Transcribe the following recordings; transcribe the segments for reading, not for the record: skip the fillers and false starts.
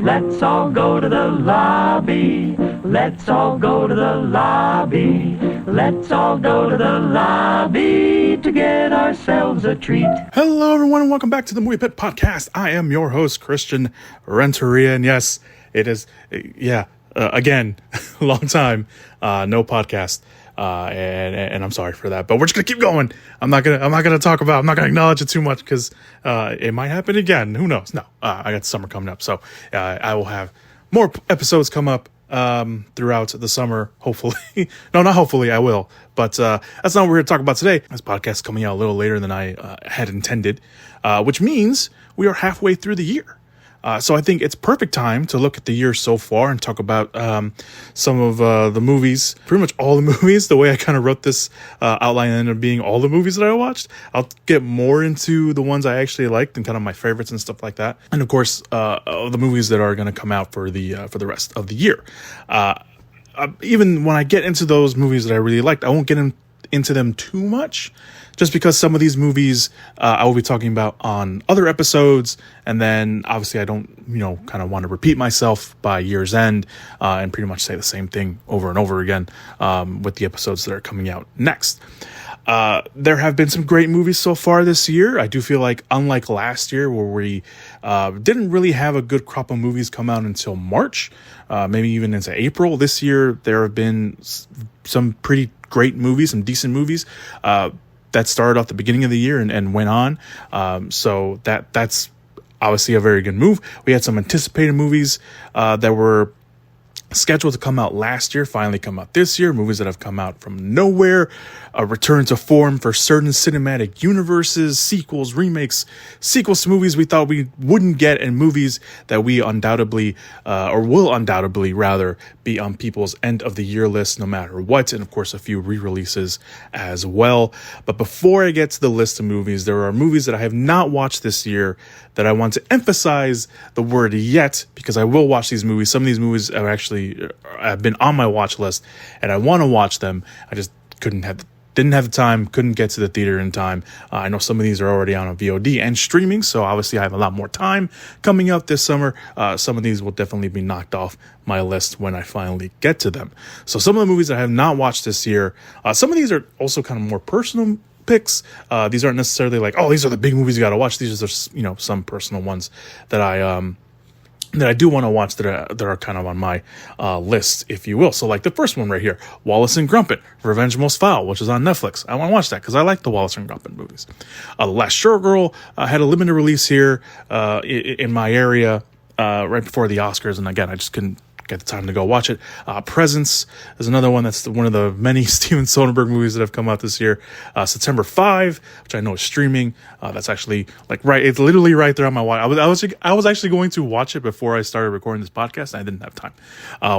Let's all go to the lobby. Let's all go to the lobby. Let's all go to the lobby to get ourselves a treat. Hello, everyone, and welcome back to the Movie Pit Podcast. I am your host, Christian Renteria, and yes, it is, again, a long time, no podcast. And I'm sorry for that, but we're just gonna keep going. I'm not gonna acknowledge it too much because it might happen again. Who knows? No, I got summer coming up, so I will have more episodes come up throughout the summer. Hopefully, no, not hopefully. I will, but that's not what we're here to talk about today. This podcast is coming out a little later than I had intended, which means we are halfway through the year. So I think it's perfect time to look at the year so far and talk about some of the movies, pretty much all the movies. The way I kind of wrote this outline ended up being all the movies that I watched. I'll get more into the ones I actually liked and kind of my favorites and stuff like that. And of course, the movies that are going to come out for the rest of the year. Even when I get into those movies that I really liked, I won't get into them too much, just because some of these movies I will be talking about on other episodes, and then obviously I don't, kind of want to repeat myself by year's end and pretty much say the same thing over and over again with the episodes that are coming out next. There have been some great movies so far this year. I do feel like, unlike last year where we didn't really have a good crop of movies come out until March, maybe even into April, this year there have been some pretty great movies, some decent movies that started off the beginning of the year and went on. So that's obviously a very good move. We had some anticipated movies that were scheduled to come out last year finally come out this year. Movies that have come out from nowhere, a return to form for certain cinematic universes, sequels, remakes, sequels to movies we thought we wouldn't get, and movies that we undoubtedly or will undoubtedly rather be on people's end of the year list no matter what, and of course a few re-releases as well. But before I get to the list of movies, there are movies that I have not watched this year that I want to emphasize the word yet, because I will watch these movies. Some of these movies are actually have been on my watch list and I want to watch them. I just didn't have the time, couldn't get to the theater in time. I know some of these are already on VOD and streaming, so obviously I have a lot more time coming up this summer. Some of these will definitely be knocked off my list when I finally get to them. So some of the movies I have not watched this year, some of these are also kind of more personal picks. These aren't necessarily like, oh, these are the big movies you got to watch. These are just, some personal ones that I do want to watch that are kind of on my list, if you will. So like the first one right here, Wallace and Gromit, Revenge Most Foul, which is on Netflix. I want to watch that because I like the Wallace and Gromit movies. The Last Showgirl had a limited release here in my area right before the Oscars, and again, I just couldn't get the time to go watch it. Presence is another one that's one of the many Steven Soderbergh movies that have come out this year. September 5, which I know is streaming. That's actually it's literally right there on my watch. I was actually going to watch it before I started recording this podcast, and I didn't have time.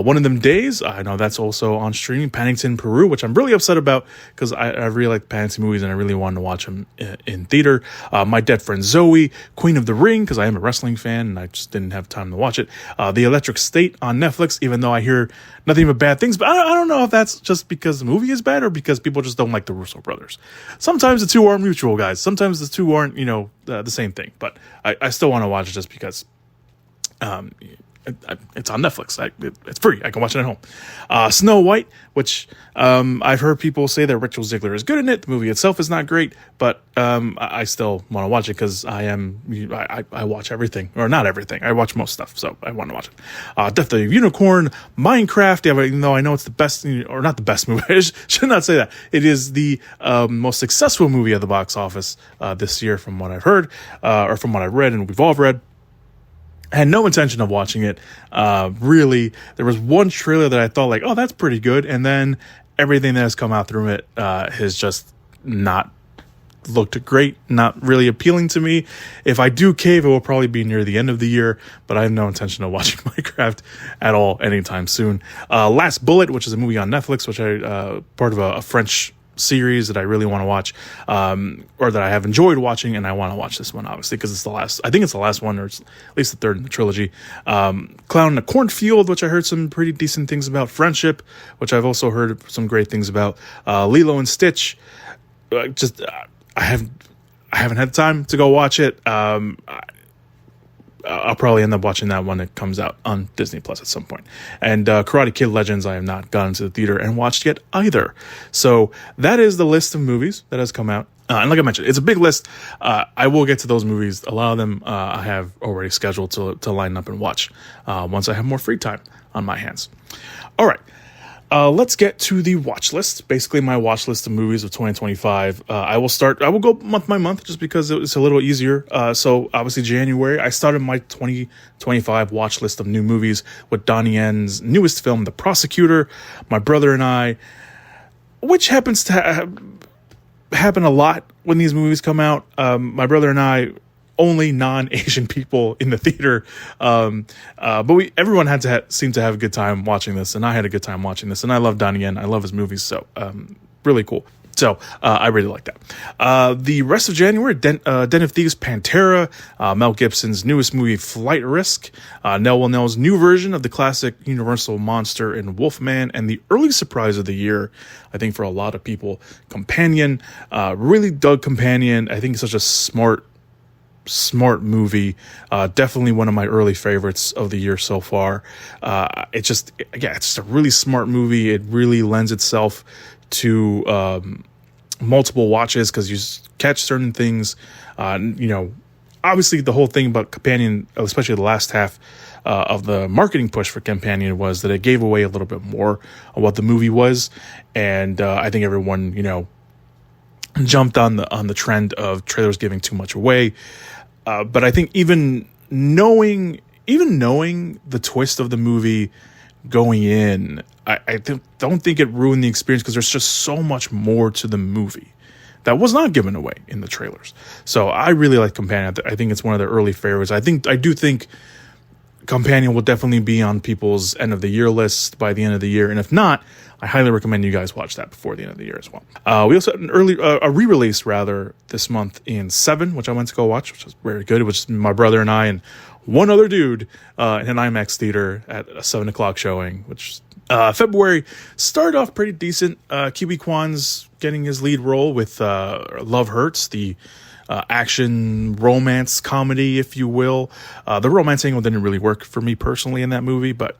One of Them Days, I know that's also on streaming. Paddington, Peru, which I'm really upset about because I really like Paddington movies and I really wanted to watch them in theater. My Dead Friend Zoe, Queen of the Ring, because I am a wrestling fan and I just didn't have time to watch it. The Electric State on Netflix, even though I hear nothing but bad things. But I don't know if that's just because the movie is bad or because people just don't like the Russo brothers. Sometimes the two aren't mutual, guys. Sometimes the two aren't, the same thing. But I still want to watch it just because it's on Netflix. It's free. I can watch it at home. Snow White, which I've heard people say that Rachel Zegler is good in it. The movie itself is not great, but I still want to watch it because I watch everything, or not everything. I watch most stuff, so I want to watch it. Death of the Unicorn, Minecraft. Yeah, even though I know it's the best, or not the best movie, I should not say that. It is the most successful movie at the box office this year, from what I've heard, or from what I've read, and we've all read. I had no intention of watching it. Really, there was one trailer that I thought oh, that's pretty good. And then everything that has come out through it has just not looked great, not really appealing to me. If I do cave, it will probably be near the end of the year, but I have no intention of watching Minecraft at all anytime soon. Last Bullet, which is a movie on Netflix, which I part of a French series that I really want to watch, or that I have enjoyed watching, and I want to watch this one obviously because it's the last. I think it's the last one, or it's at least the third in the trilogy. Clown in the Cornfield, which I heard some pretty decent things about. Friendship, which I've also heard some great things about. Lilo and Stitch. I haven't had time to go watch it. I'll probably end up watching that when it comes out on Disney Plus at some point. And Karate Kid Legends, I have not gone to the theater and watched yet either. So that is the list of movies that has come out. And like I mentioned, it's a big list. I will get to those movies. A lot of them I have already scheduled to line up and watch once I have more free time on my hands. All right. Let's get to the watch list. Basically, my watch list of movies of 2025. I will go month by month just because it's a little easier. So obviously January, I started my 2025 watch list of new movies with Donnie Yen's newest film, The Prosecutor, My Brother and I, which happens to happen a lot when these movies come out. My brother and I, only non-Asian people in the theater, but everyone seemed to have a good time watching this, and I had a good time watching this, and I love Donnie Yen. I love his movies, so really cool. So I really like that. The rest of January, Den of Thieves, Pantera, Mel Gibson's newest movie, Flight Risk, Nell Will Nell's new version of the classic Universal monster in Wolfman, and the early surprise of the year, I think for a lot of people, Companion. Really dug Companion. I think it's such a smart movie. Definitely one of my early favorites of the year so far. It's just a really smart movie. It really lends itself to multiple watches because you catch certain things. Obviously the whole thing about Companion, especially the last half of the marketing push for Companion, was that it gave away a little bit more of what the movie was, and I think everyone jumped on the trend of trailers giving too much away. But I think even knowing the twist of the movie going in, I don't think it ruined the experience because there's just so much more to the movie that was not given away in the trailers. So I really like Companion. I think it's one of their early favorites. I do think Companion will definitely be on people's end of the year list by the end of the year, and if not, I highly recommend you guys watch that before the end of the year as well. We also had a re-release this month in Seven, which I went to go watch, which was very good. It was my brother and I and one other dude in an IMAX theater at a 7:00 showing, which February started off pretty decent. Kiwi Kwan's getting his lead role with Love Hurts, the action romance comedy, if you will. The romance angle didn't really work for me personally in that movie, but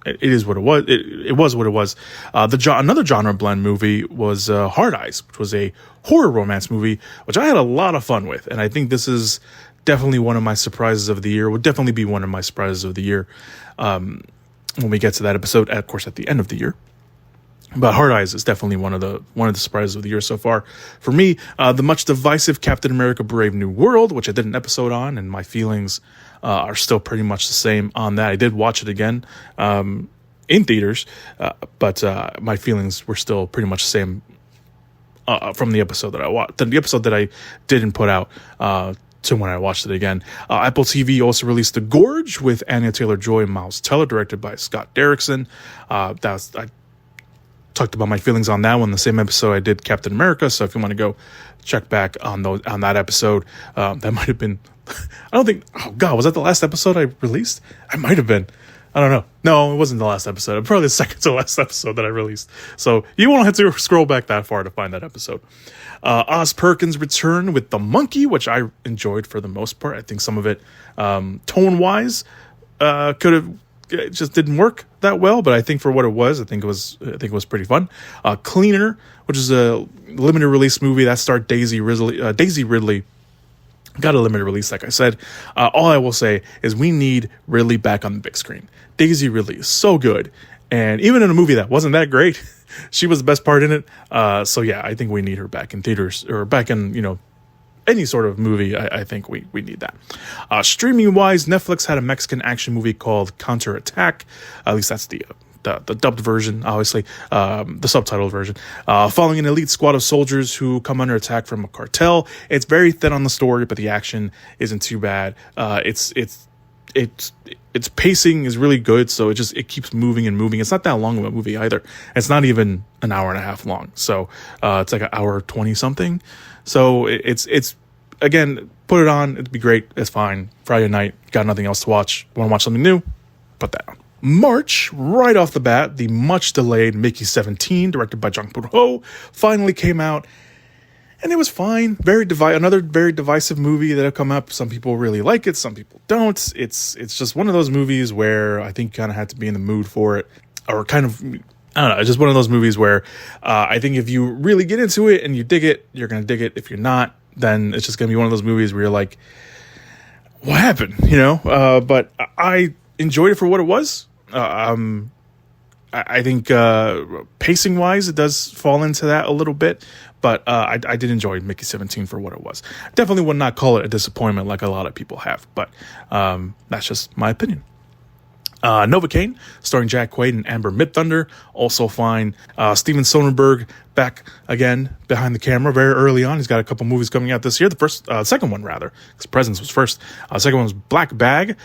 it is what it was. It was what it was. Another genre blend movie was Hard Eyes, which was a horror romance movie, which I had a lot of fun with, and I think this is definitely one of my surprises of the year. Would definitely be one of my surprises of the year when we get to that episode, of course, at the end of the year. But Hard Eyes is definitely one of the surprises of the year so far for me. The much divisive Captain America: Brave New World, which I did an episode on, and my feelings are still pretty much the same on that. I did watch it again in theaters, but my feelings were still pretty much the same from the episode that I watched. The episode that I didn't put out to when I watched it again. Apple TV also released The Gorge with Anya Taylor-Joy and Miles Teller, directed by Scott Derrickson. I talked about my feelings on that one, the same episode I did Captain America. So if you want to go check back on that episode, that might have been, I don't think, oh God, was that the last episode I released? I might have been. I don't know. No, it wasn't the last episode. Probably the second to last episode that I released. So you won't have to scroll back that far to find that episode. Oz Perkins returned with The Monkey, which I enjoyed for the most part. I think some of it, tone-wise, it just didn't work that well, but I think for what it was, I think it was pretty fun. Cleaner, which is a limited release movie that starred Daisy Ridley. Got a limited release, like I said. All I will say is we need Ridley back on the big screen. Daisy Ridley is so good, and even in a movie that wasn't that great, she was the best part in it. So yeah, I think we need her back in theaters, or back in any sort of movie. I think we need that. Streaming wise, Netflix had a Mexican action movie called Counter Attack. At least that's the dubbed version, obviously, the subtitled version. Following an elite squad of soldiers who come under attack from a cartel. It's very thin on the story, but the action isn't too bad. Its pacing is really good, so it keeps moving and moving. It's not that long of a movie either. It's not even an hour and a half long, so it's like an hour 20 something. So it's again, put it on. It'd be great. It's fine. Friday night, got nothing else to watch. Want to watch something new? Put that on. March, right off the bat, the much delayed Mickey 17, directed by Jung Ho, finally came out. and it was fine. Another very divisive movie that have come up. Some people really like it, some people don't. It's just one of those movies where I think you kind of had to be in the mood for it, or kind of, I don't know. It's just one of those movies where I think if you really get into it and you dig it, you're gonna dig it. If you're not, then it's just gonna be one of those movies where you're like, what happened? But I enjoyed it for what it was. I think pacing wise, it does fall into that a little bit, but I did enjoy Mickey 17 for what it was. Definitely would not call it a disappointment like a lot of people have, but that's just my opinion. Novocaine, starring Jack Quaid and Amber Midthunder, also fine. Steven Soderbergh back again behind the camera very early on. He's got a couple movies coming out this year. Second one rather, because Presence was first. Second one was Black Bag.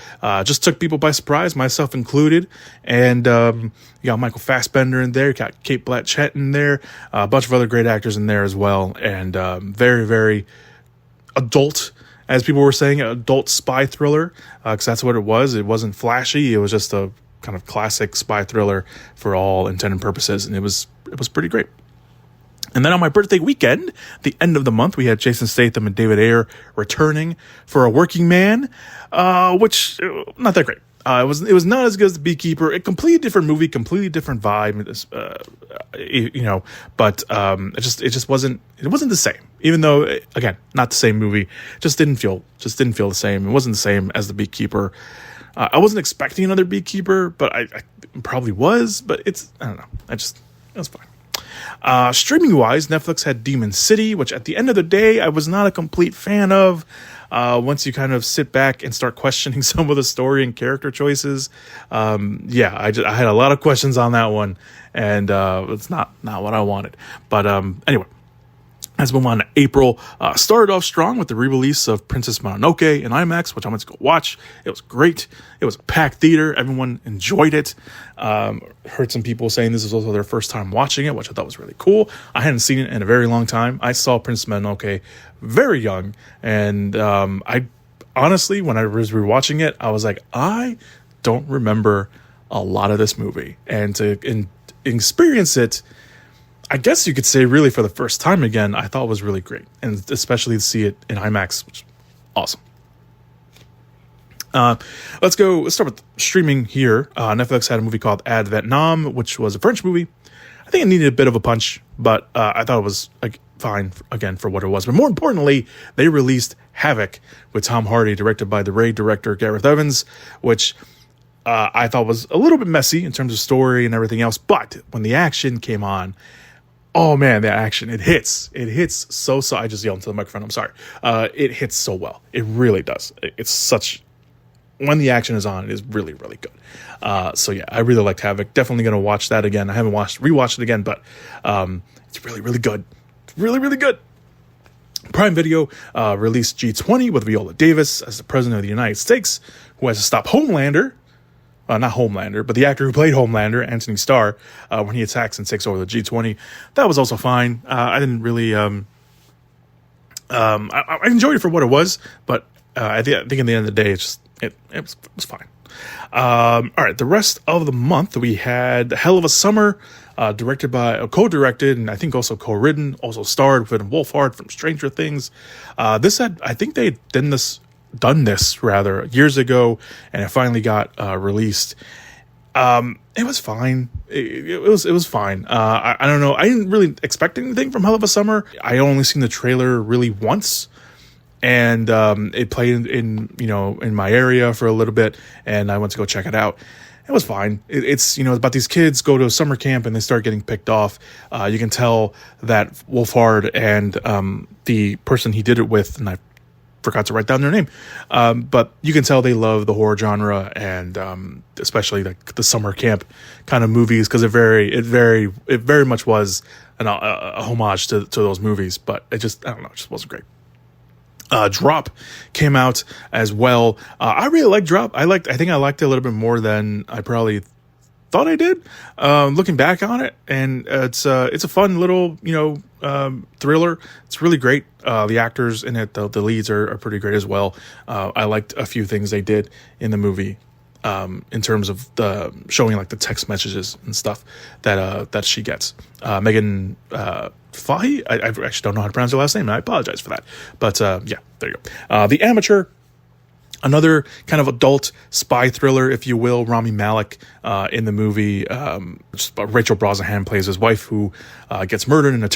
Just took people by surprise, myself included. And you got Michael Fassbender in there. You got Kate Blanchett in there. A bunch of other great actors in there as well. And very, very adult, as people were saying, adult spy thriller, because that's what it was. It wasn't flashy. It was just a kind of classic spy thriller for all intent and purposes, and it was pretty great. And then on my birthday weekend, the end of the month, we had Jason Statham and David Ayer returning for A Working Man, which not that great. It was not as good as The Beekeeper. A completely different movie, completely different vibe, but it just wasn't the same. Even though, again, not the same movie, just didn't feel the same. It wasn't the same as The Beekeeper. I wasn't expecting another Beekeeper, but I probably was. But I don't know. It was fine. Streaming wise, Netflix had Demon City, which at the end of the day, I was not a complete fan of. Once you kind of sit back and start questioning some of the story and character choices, I had a lot of questions on that one, and it's not what I wanted. But anyway, let's move on to April. Started off strong with the re-release of Princess Mononoke in IMAX, which I went to go watch. It was great. It was a packed theater. Everyone enjoyed it. Heard some people saying this was also their first time watching it, which I thought was really cool. I hadn't seen it in a very long time. I saw Princess Mononoke very young, and I honestly, when I was rewatching it, I was like, I don't remember a lot of this movie, and to experience it, I guess you could say really for the first time again, I thought was really great. And especially to see it in IMAX, which is awesome. Let's start with streaming here. Netflix had a movie called Ad Vietnam, which was a French movie. I think it needed a bit of a punch, but I thought it was fine, again, for what it was. But more importantly, they released Havoc with Tom Hardy, directed by the Raid director Gareth Evans, which I thought was a little bit messy in terms of story and everything else. But when the action came on, oh man, that action, it hits so, I just yelled into the microphone, I'm sorry. It hits so well. It really does. When the action is on, it is really, really good. So yeah, I really liked Havoc. Definitely going to watch that again. I haven't rewatched it again, but it's really, really good. It's really, really good. Prime Video released G20 with Viola Davis as the president of the United States, who has to stop Homelander. Not Homelander, but the actor who played Homelander, Anthony Starr, when he attacks and takes over the G20. That was also fine. I didn't really... I enjoyed it for what it was, but I think in the end of the day, it was fine. All right, the rest of the month, we had Hell of a Summer, co-directed, and I think also co-written, also starred with Wolfhard from Stranger Things. I think they had done this years ago, and it finally got released. It was fine. It was fine. I don't know. I didn't really expect anything from Hell of a Summer. I only seen the trailer really once, and it played in my area for a little bit, and I went to go check it out. It was fine. It's about these kids go to a summer camp and they start getting picked off. You can tell that Wolfhard and the person he did it with, and I forgot to write down their name, but you can tell they love the horror genre, and especially the summer camp kind of movies, because it very much was a homage to those movies. But it just wasn't great. Drop came out as well. I really liked Drop. I think I liked it a little bit more than I probably thought I did. Looking back on it, and it's a fun little thriller. It's really great. The actors in it, the leads are pretty great as well. I liked a few things they did in the movie. in terms of the showing like the text messages and stuff that she gets. Megan Fahy, I actually don't know how to pronounce her last name, and I apologize for that. But yeah, there you go. The Amateur, another kind of adult spy thriller, if you will. Rami Malek in the movie. Rachel Brosnahan plays his wife who gets murdered in a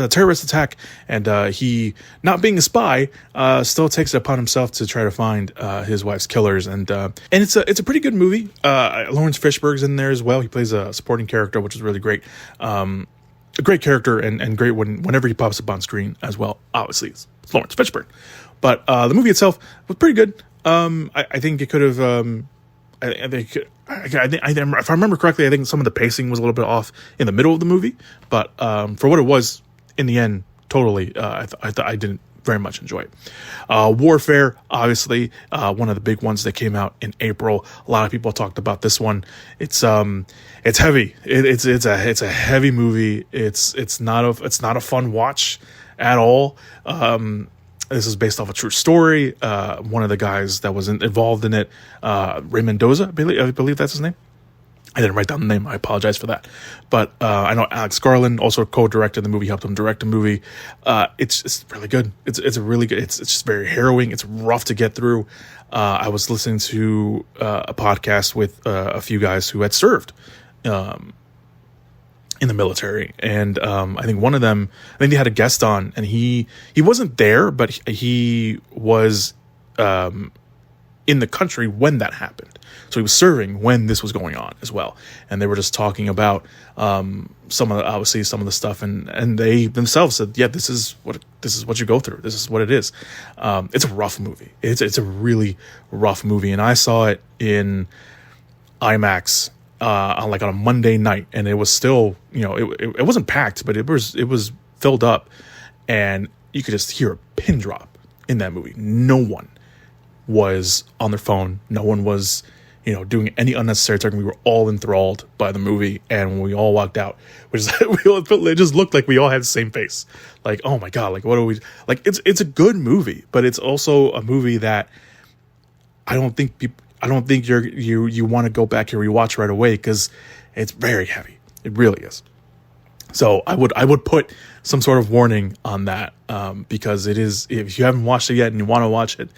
terrorist attack, and he, not being a spy, still takes it upon himself to try to find his wife's killers. And it's a pretty good movie. Lawrence Fishburne's in there as well. He plays a supporting character, which is really great. A great character and great whenever he pops up on screen as well. Obviously, it's Lawrence Fishburne. But the movie itself was pretty good. I think it could have. If I remember correctly, I think some of the pacing was a little bit off in the middle of the movie. But for what it was, in the end, totally, I didn't very much enjoy it. Warfare, obviously, one of the big ones that came out in April. A lot of people talked about this one. It's heavy. It's a heavy movie. It's not a fun watch at all. This is based off a true story. One of the guys that was involved in it, Ray Mendoza, I believe that's his name. I didn't write down the name. I apologize for that. But I know Alex Garland also co-directed the movie, helped him direct the movie. It's really good. It's a really good. It's just very harrowing. It's rough to get through. I was listening to a podcast with a few guys who had served in the military, and I think one of them, I think they had a guest on, and he wasn't there, but he was in the country when that happened. So he was serving when this was going on as well, and they were just talking about some of the stuff, and they themselves said, yeah, this is what you go through. This is what it is. It's a rough movie. It's a really rough movie, and I saw it in IMAX on a Monday night, and it was still, it wasn't packed, but it was filled up, and you could just hear a pin drop in that movie. No one was on their phone. No one was, doing any unnecessary talking. We were all enthralled by the movie, and when we all walked out, it just looked like we all had the same face. Like, oh my god, like what are we like? It's a good movie, but it's also a movie that I don't think you want to go back and rewatch right away, because it's very heavy. It really is. So I would put some sort of warning on that, because it is, if you haven't watched it yet and you want to watch it,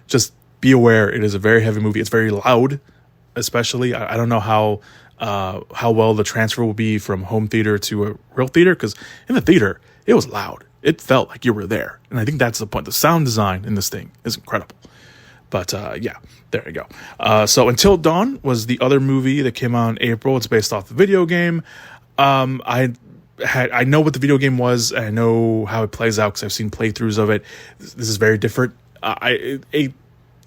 just be aware it is a very heavy movie. It's very loud, especially. I don't know how well the transfer will be from home theater to a real theater, because in the theater it was loud. It felt like you were there, and I think that's the point. The sound design in this thing is incredible. But yeah, there you go. So Until Dawn was the other movie that came out in April. It's based off the video game. I know what the video game was. I know how it plays out because I've seen playthroughs of it. This is very different.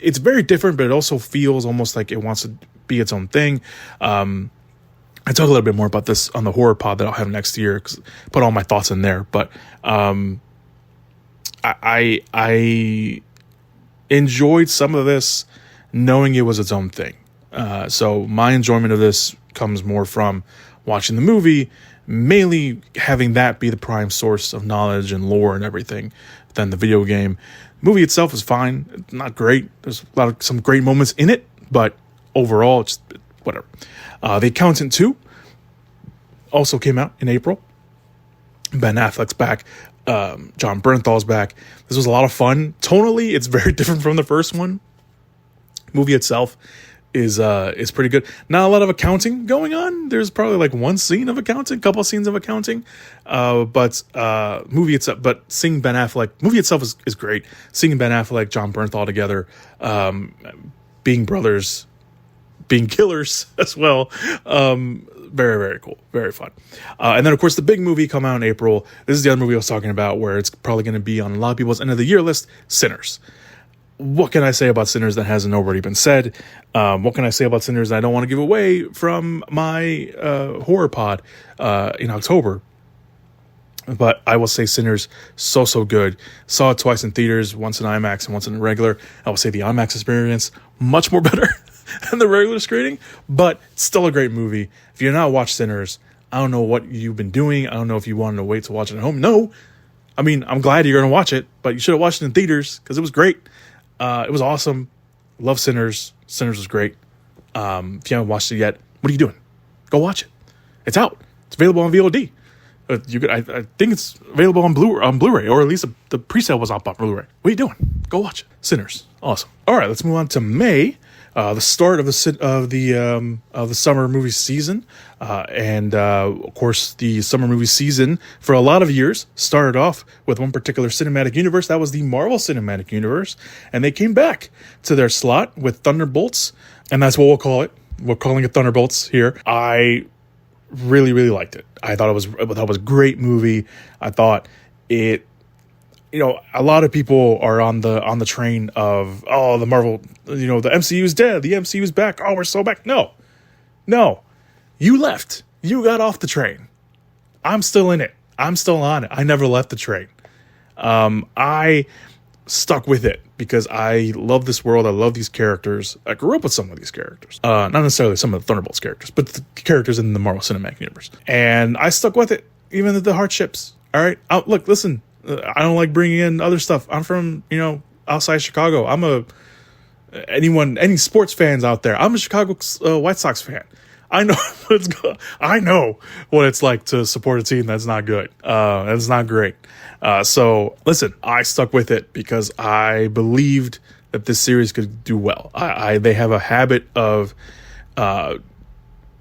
It's very different, but it also feels almost like it wants to be its own thing. I talk a little bit more about this on the horror pod that I'll have next year, because I put all my thoughts in there. But I enjoyed some of this knowing it was its own thing. So my enjoyment of this comes more from watching the movie, mainly having that be the prime source of knowledge and lore and everything, than the video game. The movie itself is fine. It's not great. There's some great moments in it, but overall, it's whatever. The Accountant 2 also came out in April. Ben Affleck's back. John Bernthal's back. This was a lot of fun. Tonally, it's very different from the first one. Movie itself is pretty good. Not a lot of accounting going on. There's probably one scene of accounting, couple of scenes of accounting. But movie itself, but seeing Ben Affleck, movie itself is great. Seeing Ben Affleck, John Bernthal together, being brothers, being killers as well. Very, very cool. Very fun. And then, of course, the big movie come out in April. This is the other movie I was talking about, where it's probably going to be on a lot of people's end of the year list, Sinners. What can I say about Sinners that hasn't already been said? What can I say about Sinners that I don't want to give away from my horror pod in October? But I will say Sinners, so good. Saw it twice in theaters, once in IMAX and once in the regular. I will say the IMAX experience, much more better than the regular screening, but still a great movie. If you're not watched Sinners, I don't know what you've been doing. I don't know if you wanted to wait to watch it at home. No. I mean, I'm glad you're going to watch it, but you should have watched it in theaters, because it was great. It was awesome. Love Sinners. Sinners was great. If you haven't watched it yet, what are you doing? Go watch it. It's out. It's available on VOD. I think it's available on Blu-ray, or at least the pre-sale was up on Blu-ray. What are you doing? Go watch it. Sinners, awesome. All right, let's move on to May, the start of the summer movie season, and of course the summer movie season for a lot of years started off with one particular cinematic universe. That was the Marvel Cinematic Universe, and they came back to their slot with Thunderbolts, and that's what we'll call it. We're calling it Thunderbolts here. I really, really liked it. I thought it was a great movie. I thought it, a lot of people are on the train of, the Marvel, the MCU is dead. The MCU is back. Oh, we're so back. No, you left. You got off the train. I'm still in it. I'm still on it. I never left the train. I stuck with it because I love this world. I love these characters. I grew up with some of these characters. Not necessarily some of the Thunderbolts characters, but the characters in the Marvel Cinematic Universe. And I stuck with it, even the hardships. All right. Look, listen, I don't like bringing in other stuff. I'm from, outside Chicago. Any sports fans out there, I'm a Chicago White Sox fan. I know what it's like to support a team that's not good. That's not great. So listen, I stuck with it because I believed that this series could do well. They have a habit of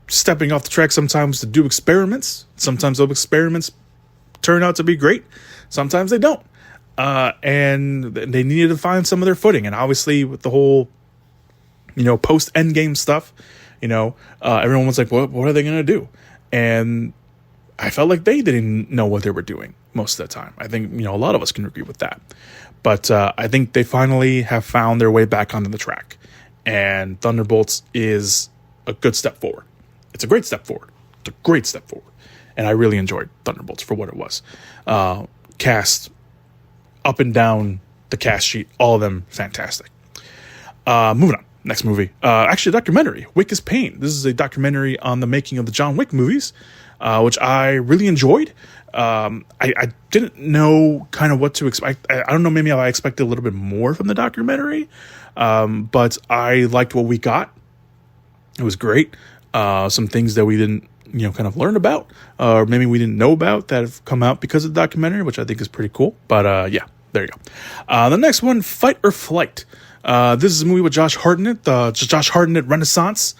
stepping off the track sometimes to do experiments. Sometimes those experiments turn out to be great. Sometimes they don't. And they needed to find some of their footing. And obviously with the whole, post Endgame stuff, everyone was like, what are they going to do? And I felt like they didn't know what they were doing most of the time. I think, a lot of us can agree with that. But I think they finally have found their way back onto the track. And Thunderbolts is a good step forward. It's a great step forward. It's a great step forward. And I really enjoyed Thunderbolts for what it was. Cast up and down the cast sheet, all of them fantastic. Moving on. Next movie. Actually, a documentary. Wick is Pain. This is a documentary on the making of the John Wick movies, which I really enjoyed. I didn't know kind of what to expect. I don't know, maybe I expected a little bit more from the documentary, but I liked what we got. It was great. Some things that we didn't, kind of learn about, or maybe we didn't know about that have come out because of the documentary, which I think is pretty cool. But yeah, there you go. The next one, Fight or Flight. This is a movie with Josh Hartnett, Josh Hartnett Renaissance,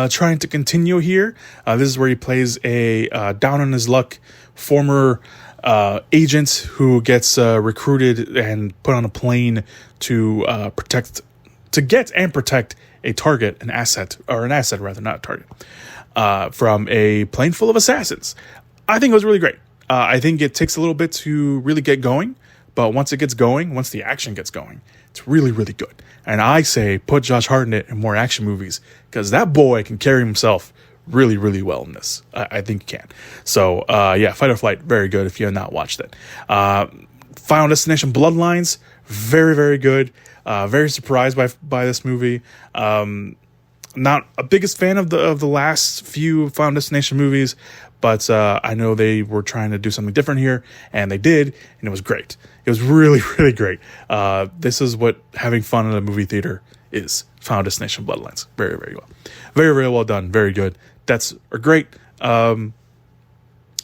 trying to continue here. This is where he plays a down on his luck former agent who gets recruited and put on a plane to protect a target, an asset, rather, not a target, from a plane full of assassins. I think it was really great. I think it takes a little bit to really get going, but once it gets going, once the action gets going, it's really, really good. And I say put Josh Hartnett in more action movies because that boy can carry himself really, really well in this. I think he can. So, yeah, Fight or Flight, very good if you have not watched it. Final Destination Bloodlines, very, very good. Very surprised by this movie. Not a biggest fan of the last few Final Destination movies, but I know they were trying to do something different here, and they did, and it was great. It was really, really great. This is what having fun in a movie theater is. Final Destination Bloodlines. Very, very well. Very, very well done. Very good. Deaths are great.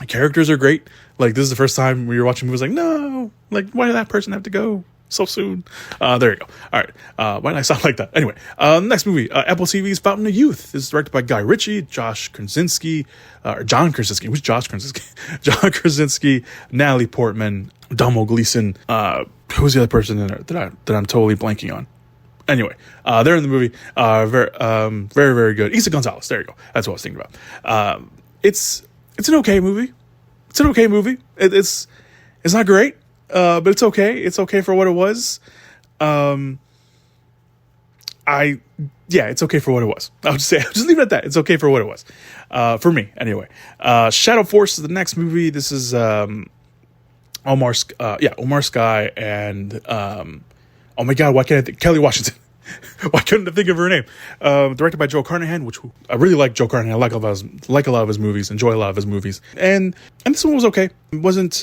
Characters are great. Like, this is the first time we were watching movies like, no, like, why did that person have to go so soon? There you go. All right. Why did I sound like that? Anyway, next movie, Apple TV's Fountain of Youth. This is directed by Guy Ritchie, John Krasinski. Who's Josh Krasinski? John Krasinski, Natalie Portman, Domhnall Gleeson. Who's the other person in there that I'm totally blanking on? Anyway, they're in the movie. Very, very good. Isa Gonzalez. There you go. That's what I was thinking about. It's an okay movie. It's an okay movie. It's not great. But it's okay. It's okay for what it was. It's okay for what it was. I'll just leave it at that. It's okay for what it was. For me, anyway. Shadow Force is the next movie. This is, Omar Skye and, oh my God, why can't I think? Kelly Washington. Why couldn't I think of her name? Directed by Joe Carnahan, which I really like Joe Carnahan. I like a lot of his movies, enjoy a lot of his movies. And this one was okay. It wasn't,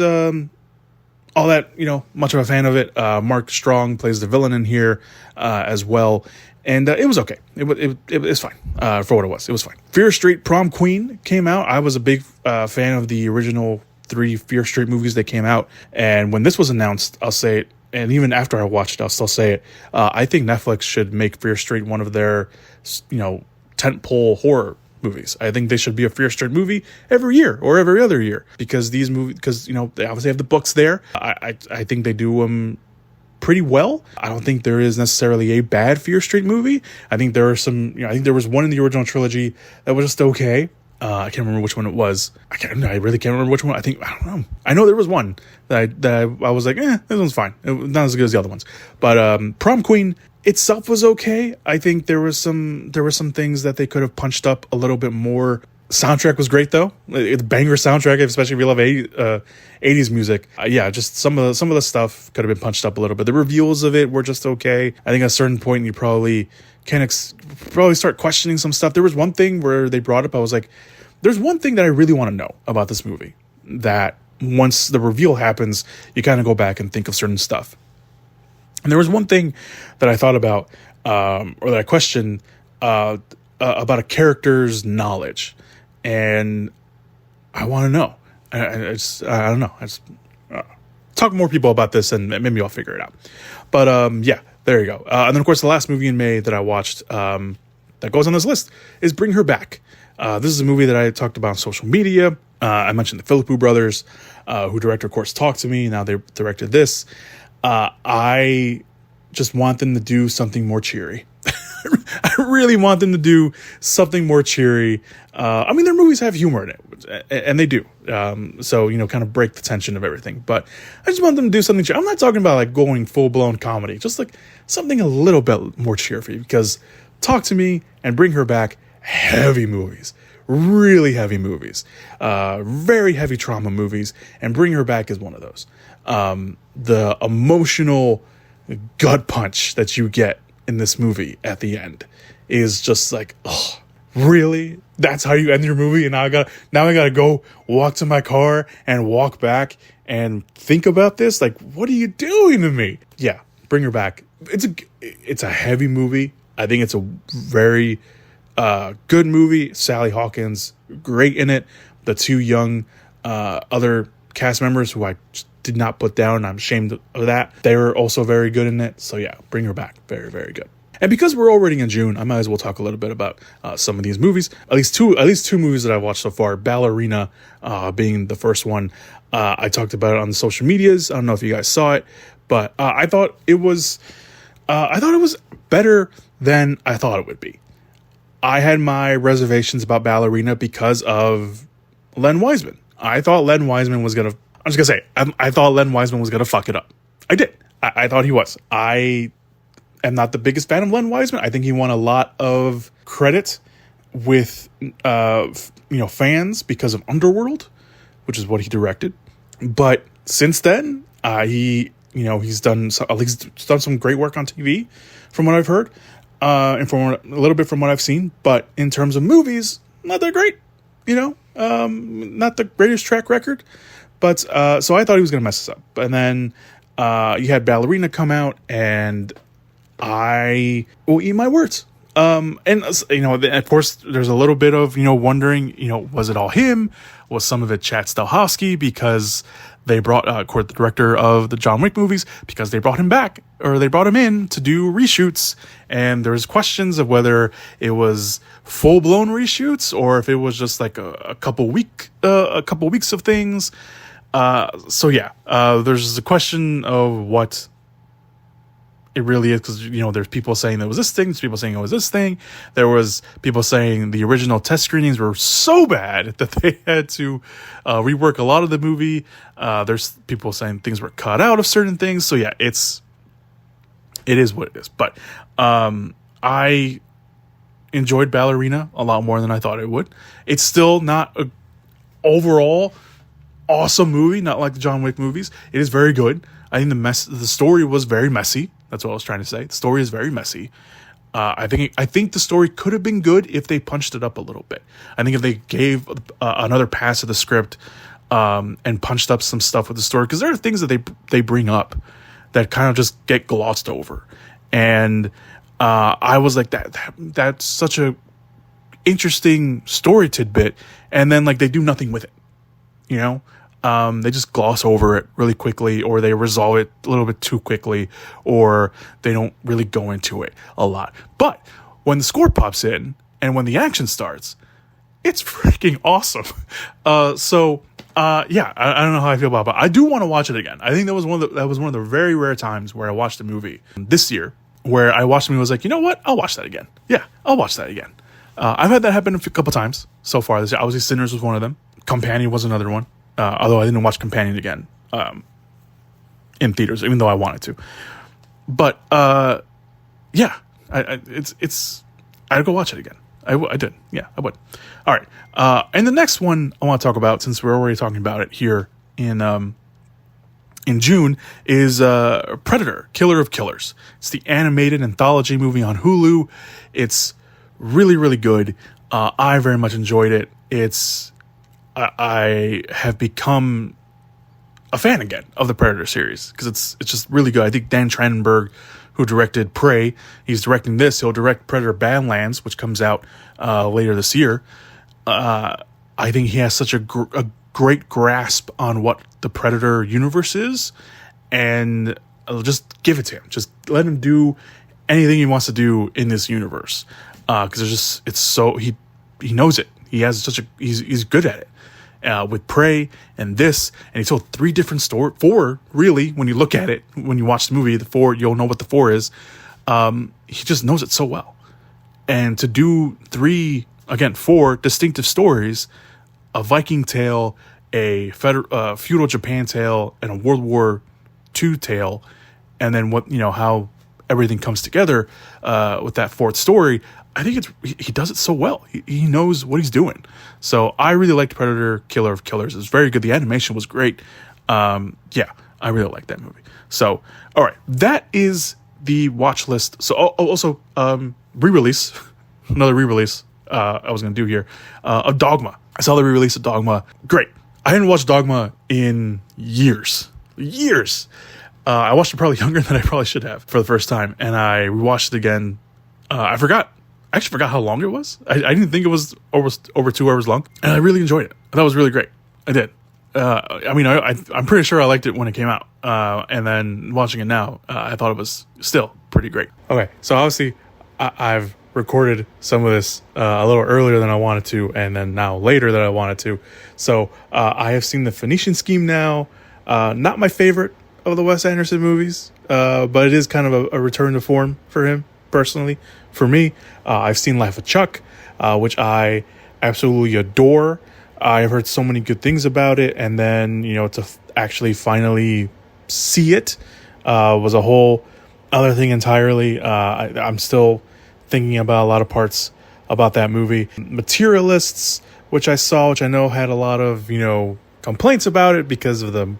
all that, much of a fan of it. Mark Strong plays the villain in here as well. And it was okay. It was fine for what it was. It was fine. Fear Street Prom Queen came out. I was a big fan of the original 3 Fear Street movies that came out. And when this was announced, I'll say it, and even after I watched it, I'll still say it. I think Netflix should make Fear Street one of their, tentpole horror movies. I think they should be a Fear Street movie every year or every other year, because these movies, they obviously have the books there. I think they do them pretty well. I don't think there is necessarily a bad Fear Street movie. I think there are some, I think there was one in the original trilogy that was just okay. I can't remember which one it was. I really can't remember which one. I don't know. I know there was one that I was like, this one's fine. It was not as good as the other ones. But Prom Queen itself was okay. I think there were some things that they could have punched up a little bit more. Soundtrack was great though. It's a banger soundtrack, especially if you love 80s music. Just some of the stuff could have been punched up a little bit. The reveals of it were just okay. I think at a certain point you probably can probably start questioning some stuff. There was one thing where they brought up, I was like, there's one thing that I really want to know about this movie, that once the reveal happens, you kind of go back and think of certain stuff. And there was one thing that I thought about, or that I questioned about a character's knowledge. And I want to know. I don't know. I just talk to more people about this, and maybe I'll figure it out. But there you go. And then of course the last movie in May that I watched that goes on this list is Bring Her Back. This is a movie that I talked about on social media. I mentioned the Philippou brothers, who directed, of course, Talk to Me. Now they directed this. I just want them to do something more cheery. I really want them to do something more cheery. Their movies have humor in it, and they do. So, kind of break the tension of everything. But I just want them to do something cheery. I'm not talking about like going full-blown comedy. Just like something a little bit more cheerful, because Talk to Me and Bring Her Back, heavy movies. Really heavy movies. Very heavy trauma movies. And Bring Her Back is one of those. The emotional gut punch that you get in this movie at the end is just like, oh, really? That's how you end your movie? And now I gotta go walk to my car and walk back and think about this? Like, what are you doing to me? Yeah, Bring Her Back. It's a heavy movie. I think it's a very good movie. Sally Hawkins, great in it. The 2 young other cast members who I just did not put down, I'm ashamed of that, they were also very good in it. So yeah, Bring Her Back, very, very good. And because we're already in June, I might as well talk a little bit about some of these movies. At least two movies that I've watched so far. Ballerina being the first one. I talked about it on the social medias. I don't know if you guys saw it, but I thought it was better than I thought it would be. I had my reservations about Ballerina because of Len Wiseman. I thought Len Wiseman was gonna. I'm just gonna say, I thought Len Wiseman was gonna fuck it up. I did. I thought he was. I am not the biggest fan of Len Wiseman. I think he won a lot of credit with fans because of Underworld, which is what he directed. But since then, he's done some great work on TV, from what I've heard, and from a little bit from what I've seen. But in terms of movies, not that great. Not the greatest track record. But so I thought he was going to mess us up. And then you had Ballerina come out, and I will eat my words. And of course, there's a little bit of wondering, was it all him? Was some of it Chad Stahelski because they brought the director of the John Wick movies, because they brought him back, or they brought him in to do reshoots, and there's questions of whether it was full blown reshoots or if it was just like a couple weeks of things. There's a question of what it really is, because there's people saying there was this thing, there's people saying it was this thing. There was people saying the original test screenings were so bad that they had to rework a lot of the movie. There's people saying things were cut out of certain things. So yeah, it is what it is. But I enjoyed Ballerina a lot more than I thought it would. It's still not a overall awesome movie, not like the John Wick movies. It is very good. I think the story was very messy. That's what I was trying to say. The story is very messy. I think the story could have been good if they punched it up a little bit. I think if they gave another pass of the script, and punched up some stuff with the story, because there are things that they bring up that kind of just get glossed over. And I was like, that's such a interesting story tidbit, and then like they do nothing with it, you know. They just gloss over it really quickly, or they resolve it a little bit too quickly, or they don't really go into it a lot. But when the score pops in and when the action starts, it's freaking awesome. Yeah, I don't know how I feel about it, but I do want to watch it again. I think that was one of the very rare times where I watched a movie this year where I watched a movie and was like, you know what? I'll watch that again. Yeah, I'll watch that again. I've had that happen a couple times so far this year. Obviously, Sinners was one of them. Companion was another one. Although I didn't watch Companion again in theaters, even though I wanted to. But yeah, I'd go watch it again. I did. Yeah, I would. All right. And the next one I want to talk about, since we're already talking about it here in June, is Predator, Killer of Killers. It's the animated anthology movie on Hulu. It's really, really good. I very much enjoyed it. I have become a fan again of the Predator series, because it's just really good. I think Dan Trachtenberg, who directed Prey, he's directing this. He'll direct Predator Badlands, which comes out later this year. I think he has such a great grasp on what the Predator universe is, and I'll just give it to him. Just let him do anything he wants to do in this universe, because he knows it. He has he's good at it. With Prey and this, and he told 3 different four, really, when you look at it, when you watch the movie, the 4, you'll know what the 4 is. He just knows it so well. And to do 4 distinctive stories, a Viking tale, a feudal Japan tale, and a World War II tale, and then how everything comes together with that 4th story, I think he does it so well. He knows what he's doing. So I really liked Predator, Killer of Killers. It was very good. The animation was great. Yeah, I really liked that movie. So, all right, that is the watch list. So also re-release, another re-release I was going to do here, of Dogma. I saw the re-release of Dogma. Great. I hadn't watched Dogma in years. I watched it probably younger than I probably should have for the first time, and I rewatched it again. I actually forgot how long it was. I didn't think it was over 2 hours long, and I really enjoyed it. I thought it was really great. I did. I'm pretty sure I liked it when it came out, and then watching it now, I thought it was still pretty great. Okay, so obviously I've recorded some of this a little earlier than I wanted to, and then now later than I wanted to. So I have seen The Phoenician Scheme now. Not my favorite of the Wes Anderson movies, but it is kind of a return to form for him personally. For me, I've seen Life of Chuck, which I absolutely adore. I've heard so many good things about it, and then to actually finally see it was a whole other thing entirely. I'm still thinking about a lot of parts about that movie. Materialists, which I know had a lot of complaints about it because of the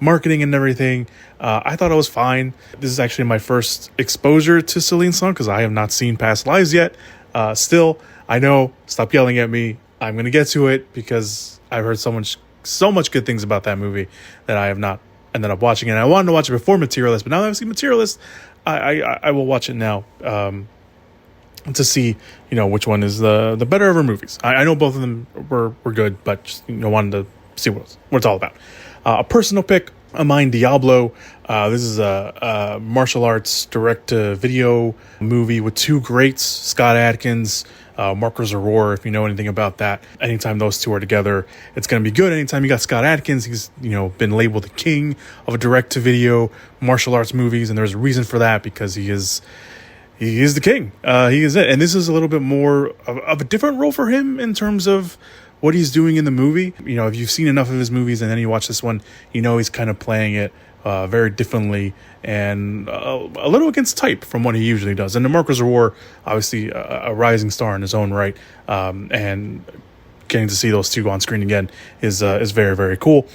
marketing and everything. I thought it was fine. This is actually my first exposure to Celine Song, because I have not seen Past Lives yet. Still, I know, stop yelling at me. I'm going to get to it, because I've heard so much good things about that movie that I have not ended up watching it. And I wanted to watch it before Materialist, but now that I've seen Materialist, I will watch it now to see which one is the better of her movies. I know both of them were good, but just wanted to see what it's all about. A personal pick of mine, Diablo. This is a martial arts direct-to-video movie with 2 greats, Scott Adkins, Mark Russell, if you know anything about that. Anytime those 2 are together, it's going to be good. Anytime you got Scott Adkins, he's been labeled the king of a direct-to-video martial arts movies, and there's a reason for that, because he is the king. He is it. And this is a little bit more of a different role for him in terms of what he's doing in the movie. If you've seen enough of his movies and then you watch this one, he's kind of playing it very differently and a little against type from what he usually does. And DeMarcus Roar, obviously a rising star in his own right, and getting to see those 2 on screen again is very, very cool.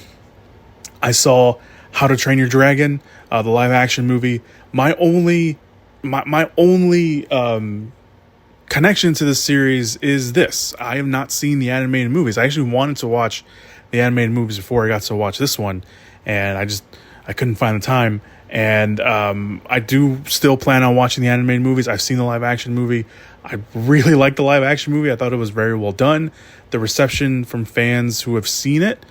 I saw How to Train Your Dragon, the live action movie. My only connection to this series is this: I have not seen the animated movies. I actually wanted to watch the animated movies before I got to watch this one, and I couldn't find the time. And I do still plan on watching the animated movies. I've seen the live action movie. I really liked the live action movie. I thought it was very well done. The reception from fans who have seen it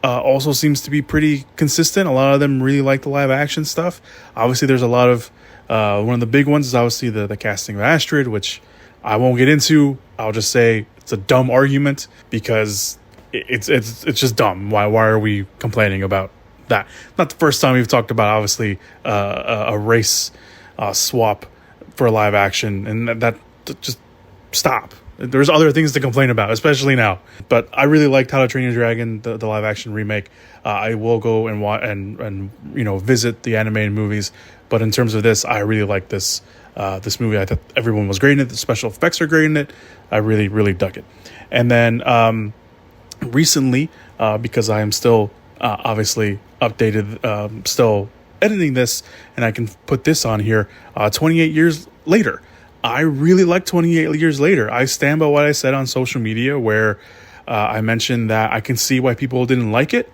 also seems to be pretty consistent. A lot of them really like the live action stuff. Obviously, there's a lot of one of the big ones is obviously the casting of Astrid, which I won't get into. I'll just say it's a dumb argument because it's just dumb. Why are we complaining about that? Not the first time we've talked about obviously a race swap for live action, and that just stop. There's other things to complain about, especially now. But I really liked How to Train Your Dragon, the live action remake. I will go and watch and visit the animated movies. But in terms of this, I really like this movie. I thought everyone was great in it. The special effects are great in it. I really dug it. And then recently, because I am still obviously updated, still editing this, and I can put this on here. 28 years later. I really like 28 years later. I stand by what I said on social media where I mentioned that I can see why people didn't like it,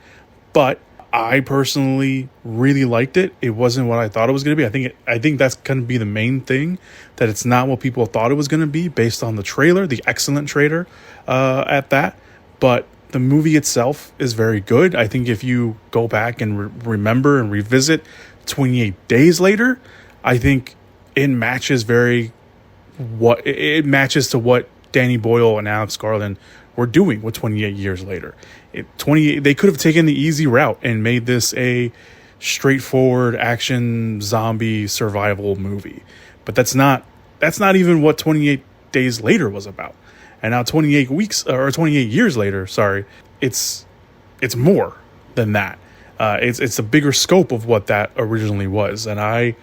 but I personally really liked it. It wasn't what I thought it was going to be. I think that's going to be the main thing, that it's not what people thought it was going to be based on the trailer, the excellent trailer at that. But the movie itself is very good. I think if you go back and remember and revisit 28 days later, I think it matches to what Danny Boyle and Alex Garland were doing with 28 years later. They could have taken the easy route and made this a straightforward action zombie survival movie, but that's not even what 28 days later was about. And now 28 years later, sorry, it's more than that. It's a bigger scope of what that originally was, and I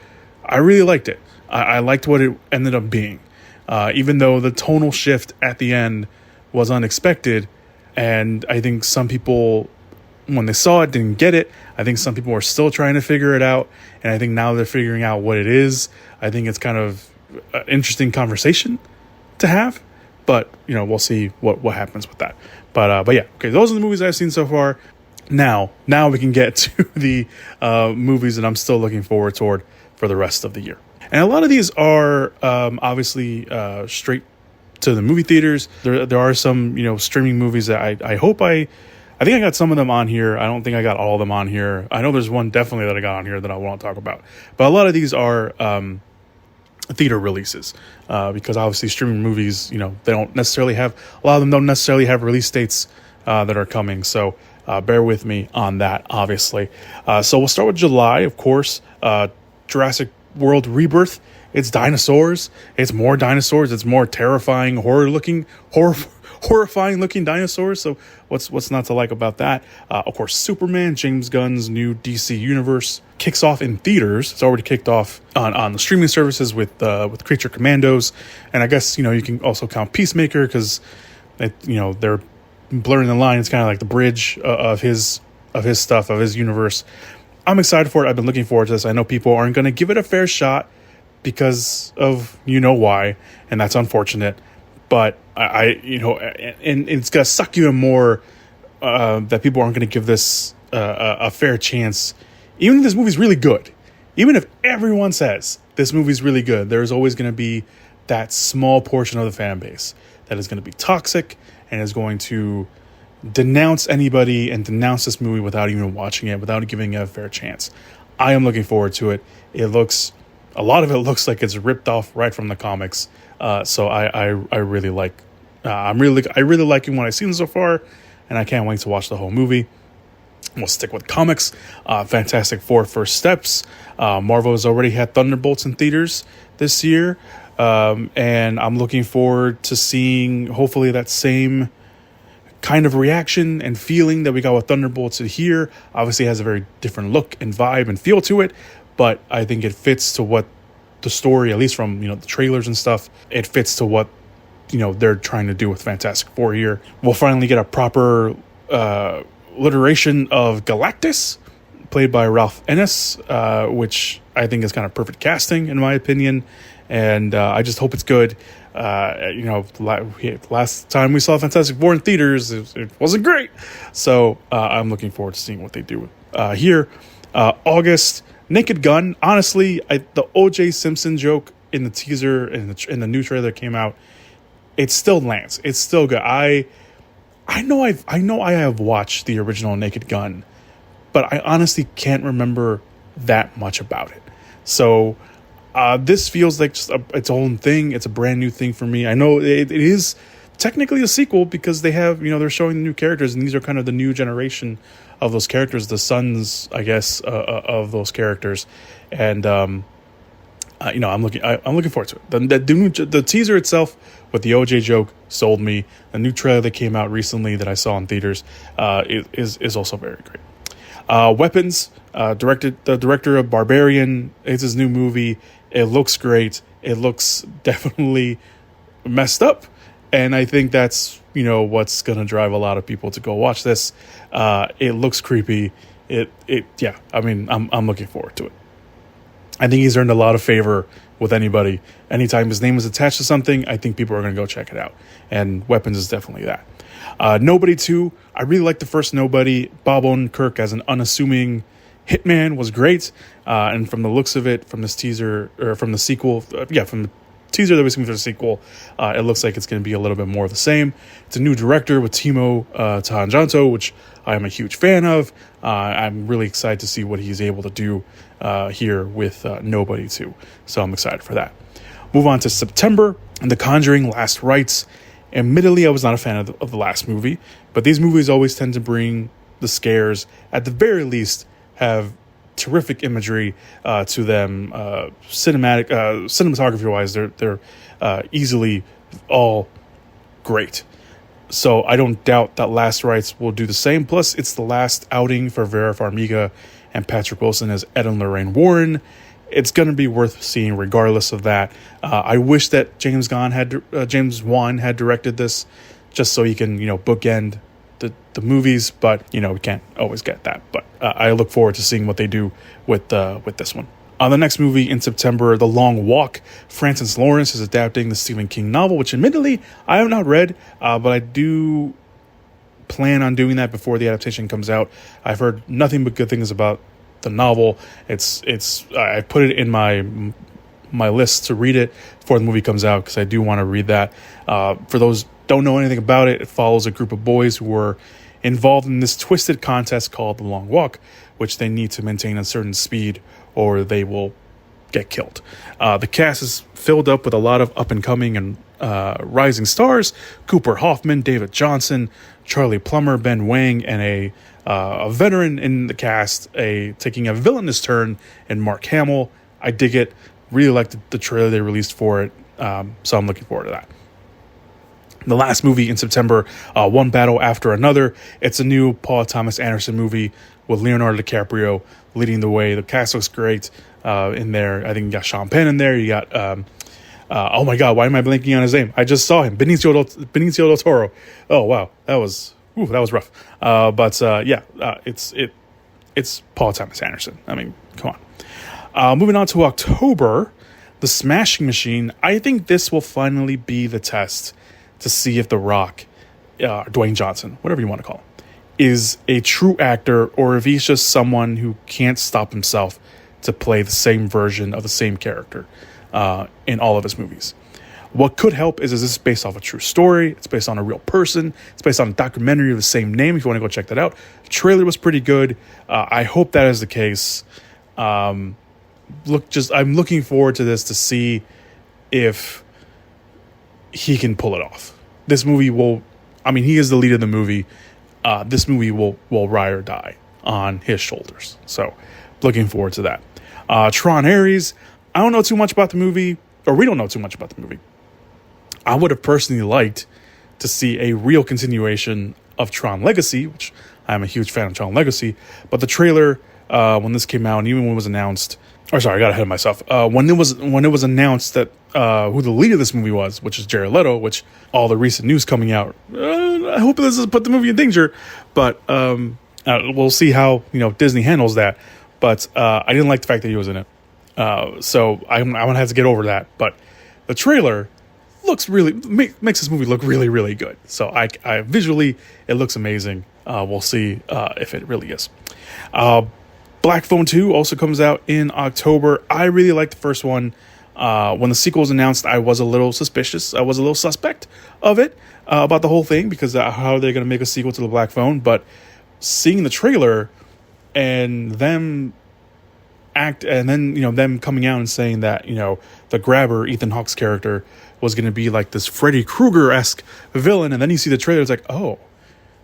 really liked it. I liked what it ended up being, even though the tonal shift at the end was unexpected. And I think some people, when they saw it, didn't get it. I think some people are still trying to figure it out. And I think now they're figuring out what it is. I think it's kind of an interesting conversation to have. But, we'll see what happens with that. But yeah, okay, those are the movies I've seen so far. Now we can get to the movies that I'm still looking forward toward for the rest of the year. And a lot of these are obviously straight to the movie theaters. There are some streaming movies that I hope I think I got some of them on here. I don't think I got all of them on here. I know there's one definitely that I got on here that I want to talk about. But a lot of these are theater releases because obviously streaming movies, they don't necessarily have, a lot of them don't necessarily have release dates that are coming. So bear with me on that, obviously. So we'll start with July, of course. Jurassic World Rebirth. It's dinosaurs. It's more dinosaurs. It's more terrifying, horrifying looking dinosaurs. So what's not to like about that? Of course, Superman, James Gunn's new DC universe, kicks off in theaters. It's already kicked off on the streaming services with Creature Commandos, and I guess you can also count Peacemaker because they're blurring the line. It's kind of like the bridge of his stuff, of his universe. I'm excited for it. I've been looking forward to this. I know people aren't going to give it a fair shot because of why, and that's unfortunate. But and it's going to suck you in more that people aren't going to give this a fair chance. Even if this movie's really good, even if everyone says this movie's really good, there's always going to be that small portion of the fan base that is going to be toxic and is going to denounce anybody and denounce this movie without even watching it, without giving it a fair chance. I am looking forward to it. A lot of it looks like it's ripped off right from the comics. So I really like, I really liking what I've seen so far, and I can't wait to watch the whole movie. We'll stick with comics. Fantastic Four First Steps. Marvel has already had Thunderbolts in theaters this year. And I'm looking forward to seeing hopefully that same kind of reaction and feeling that we got with Thunderbolts here. Obviously it has a very different look and vibe and feel to it, but I think it fits to what the story, at least from the trailers and stuff, it fits to what they're trying to do with Fantastic Four here. We'll finally get a proper alliteration of Galactus, played by Ralph Innes, which I think is kind of perfect casting in my opinion. and I just hope it's good. Last time we saw Fantastic Four in theaters, it wasn't great, so I'm looking forward to seeing what they do here. August, Naked Gun. Honestly, the O.J. Simpson joke in the teaser and in the new trailer that came out, it still lands. It's still good. I know I have watched the original Naked Gun, but I honestly can't remember that much about it. So this feels like just its own thing. It's a brand new thing for me. I know it is technically a sequel because they have, they're showing the new characters, and these are kind of the new generation of those characters, the sons, I guess, of those characters. And I'm looking forward to it. The teaser itself with the OJ joke sold me. The new trailer that came out recently that I saw in theaters is also very great. Weapons, the director of Barbarian. It's his new movie. It looks great. It looks definitely messed up, and I think that's what's gonna drive a lot of people to go watch this. It looks creepy. I'm looking forward to it. I think he's earned a lot of favor with anybody. Anytime his name is attached to something, I think people are going to go check it out. And Weapons is definitely that. Nobody 2. I really liked the first Nobody. Bob Odenkirk as an unassuming hitman was great. And from the looks of it, from this teaser, or from the sequel, from the teaser that was coming for the sequel, it looks like it's going to be a little bit more of the same. It's a new director with Timo Tangjanto, which I am a huge fan of. I'm really excited to see what he's able to do here with Nobody 2. So I'm excited for that. Move on to September. The Conjuring Last Rites. Admittedly, I was not a fan of the last movie, but these movies always tend to bring the scares. At the very least, have terrific imagery to them. Cinematography wise, they're easily all great. So I don't doubt that Last Rites will do the same. Plus, it's the last outing for Vera Farmiga and Patrick Wilson as Ed and Lorraine Warren. It's going to be worth seeing regardless of that. I wish that James Wan had directed this, just so he can bookend the movies, but we can't always get that. But I look forward to seeing what they do with this one. The next movie in September, The Long Walk. Francis Lawrence is adapting the Stephen King novel, which admittedly I have not read, but I do plan on doing that before the adaptation comes out. I've heard nothing but good things about the novel. I put it in my list to read it before the movie comes out because I do want to read that. For those who don't know anything about it, it follows a group of boys who were involved in this twisted contest called The Long Walk, which they need to maintain a certain speed or they will get killed. The cast is filled up with a lot of up-and-coming and rising stars: Cooper Hoffman, David Johnson, Charlie Plummer, Ben Wang, and a veteran in the cast, taking a villainous turn, and Mark Hamill. I dig it. Really liked the trailer they released for it, so I'm looking forward to that. The last movie in September, One Battle After Another. It's a new Paul Thomas Anderson movie with Leonardo DiCaprio leading the way. The cast looks great in there. I think you got Sean Penn in there. You got, oh my God, why am I blanking on his name? I just saw him, Benicio del Toro. Oh wow, that was rough. It's Paul Thomas Anderson. I mean, come on. Moving on to October, The Smashing Machine. I think this will finally be the test to see if The Rock, Dwayne Johnson, whatever you want to call him, is a true actor or if he's just someone who can't stop himself to play the same version of the same character in all of his movies. What could help is this based off a true story. It's based on a real person. It's based on a documentary of the same name. If you want to go check that out. The trailer was pretty good. I hope that is the case. I'm looking forward to this to see if he can pull it off. This movie he is the lead of the movie. This movie will ride or die on his shoulders. So looking forward to that. Tron Ares. I don't know too much about the movie, or we don't know too much about the movie. I would have personally liked to see a real continuation of Tron Legacy, which I'm a huge fan of Tron Legacy. But the trailer, when this came out, and even when it was announced, I got ahead of myself. When it was announced that who the lead of this movie was, which is Jared Leto, which all the recent news coming out, I hope this has put the movie in danger. But we'll see how Disney handles that. But I didn't like the fact that he was in it. So I'm gonna have to get over that. But the trailer looks really makes this movie look really, really good. So I visually it looks amazing. We'll see if it really is. Black Phone 2 also comes out in October. I really liked the first one. When the sequel was announced, I was a little suspicious. I was a little suspect of it, about the whole thing, because how are they going to make a sequel to the Black Phone? But seeing the trailer and them act, and then, them coming out and saying that, the grabber, Ethan Hawke's character, was going to be like this Freddy Krueger-esque villain. And then you see the trailer, it's like, oh,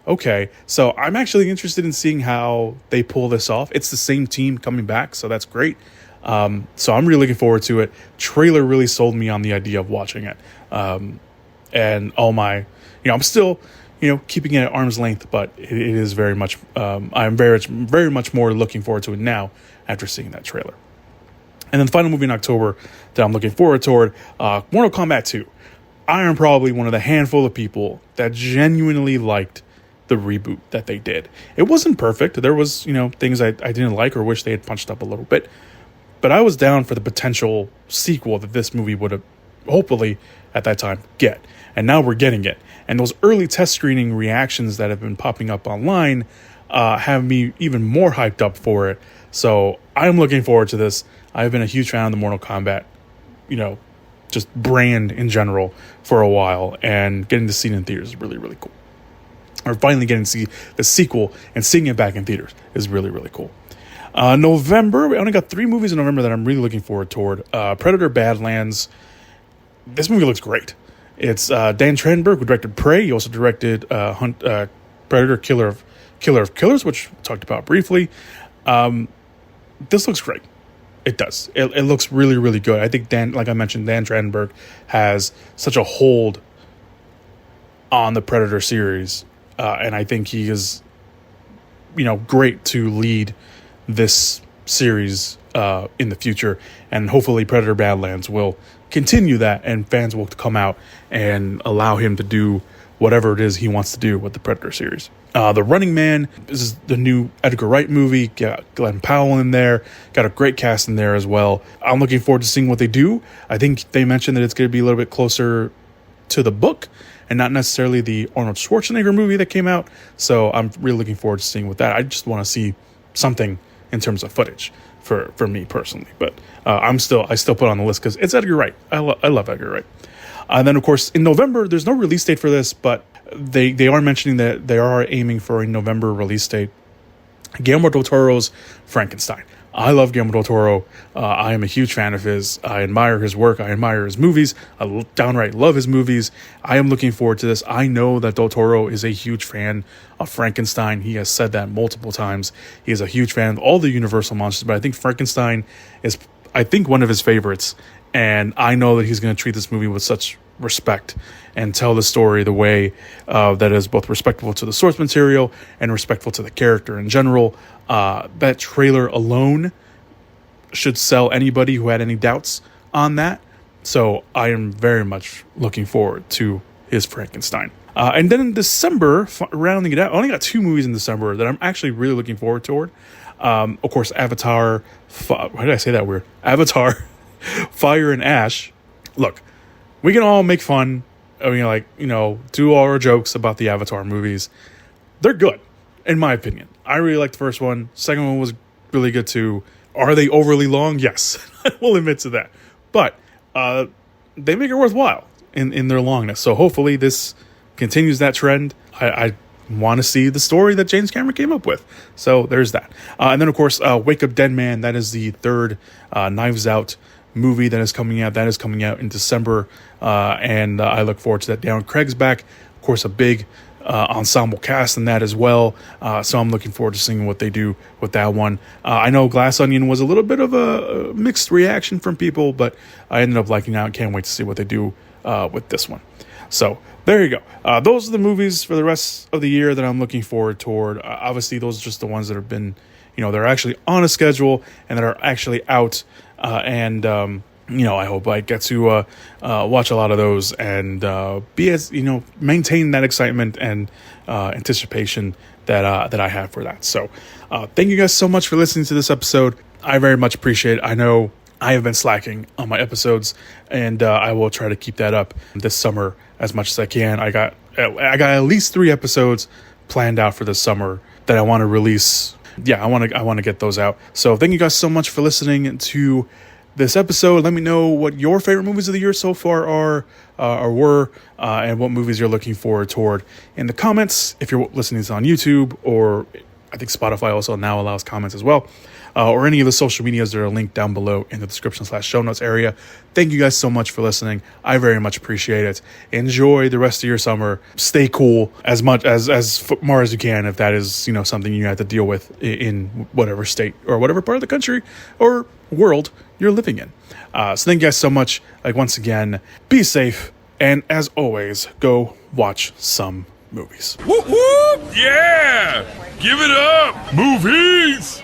okay. So I'm actually interested in seeing how they pull this off. It's the same team coming back, so that's great. So I'm really looking forward to it. Trailer really sold me on the idea of watching it. And all my, I'm still, keeping it at arm's length, but it is very much, I'm very much more looking forward to it now after seeing that trailer. And then the final movie in October that I'm looking forward toward, Mortal Kombat 2. I am probably one of the handful of people that genuinely liked the reboot that they did. It wasn't perfect. There was, things I didn't like or wish they had punched up a little bit. But I was down for the potential sequel that this movie would have hopefully at that time get. And now we're getting it. And those early test screening reactions that have been popping up online have me even more hyped up for it. So I'm looking forward to this. I've been a huge fan of the Mortal Kombat, just brand in general for a while. And getting to see it in theaters is really, really cool. Or finally getting to see the sequel and seeing it back in theaters is really, really cool. November, we only got 3 movies in November that I'm really looking forward toward. Predator Badlands. This movie looks great. It's Dan Trachtenberg, who directed Prey. He also directed Predator, Killer of Killers, which we talked about briefly. This looks great. It does. It looks really, really good. I think like I mentioned, Dan Trachtenberg has such a hold on the Predator series. And I think he is, great to lead this series in the future. And hopefully Predator Badlands will continue that, and fans will come out and allow him to do whatever it is he wants to do with the Predator series. The Running Man, this is the new Edgar Wright movie. Got Glenn Powell in there. Got a great cast in there as well. I'm looking forward to seeing what they do. I think they mentioned that it's going to be a little bit closer to the book and not necessarily the Arnold Schwarzenegger movie that came out. So I'm really looking forward to seeing what that. I just want to see something in terms of footage for me personally. But I still put it on the list because it's Edgar Wright. I love Edgar Wright. And then, of course, in November, there's no release date for this, but they are mentioning that they are aiming for a November release date. Guillermo del Toro's Frankenstein. I love Guillermo del Toro. I am a huge fan of his. I admire his work. I admire his movies. I downright love his movies. I am looking forward to this. I know that del Toro is a huge fan of Frankenstein. He has said that multiple times. He is a huge fan of all the Universal monsters, but I think Frankenstein is, one of his favorites. And I know that he's going to treat this movie with such respect and tell the story the way that is both respectful to the source material and respectful to the character in general. That trailer alone should sell anybody who had any doubts on that. So I am very much looking forward to his Frankenstein. And then in December, rounding it out, I only got 2 movies in December that I'm actually really looking forward toward. Of course, Avatar. Why did I say that weird? Avatar, Fire and Ash. Look, we can all make fun. Do all our jokes about the Avatar movies. They're good, in my opinion. I really liked the first one. Second one was really good too. Are they overly long? Yes, I will admit to that. But they make it worthwhile in their longness. So hopefully this continues that trend. I want to see the story that James Cameron came up with. So there's that. And then, of course, Wake Up Dead Man. That is the third Knives Out movie that is coming out. That is coming out in December. And I look forward to that. Darren Craig's back. Of course, a big ensemble cast in that as well. So I'm looking forward to seeing what they do with that one. I know Glass Onion was a little bit of a mixed reaction from people, but I ended up liking that. Can't wait to see what they do with this one. So there you go. Those are the movies for the rest of the year that I'm looking forward toward. Obviously, those are just the ones that have been, they're actually on a schedule and that are actually out. I hope I get to watch a lot of those and be as, maintain that excitement and anticipation that I have for that. So thank you guys so much for listening to this episode. I very much appreciate it. I know I have been slacking on my episodes, and I will try to keep that up this summer as much as I can. I got at least 3 episodes planned out for this summer that I want to release. Yeah, I want to get those out. So thank you guys so much for listening to this episode. Let me know what your favorite movies of the year so far are or were, and what movies you're looking forward toward in the comments. If you're listening to this on YouTube, or I think Spotify also now allows comments as well, or any of the social medias that are linked down below in the description/show notes area. Thank you guys so much for listening. I very much appreciate it. Enjoy the rest of your summer. Stay cool as much as far as you can, if that is, something you have to deal with in whatever state or whatever part of the country or world you're living in. So thank you guys so much. Once again, be safe, and as always, go watch some movies. Whoop whoop! Yeah! Give it up! Movies!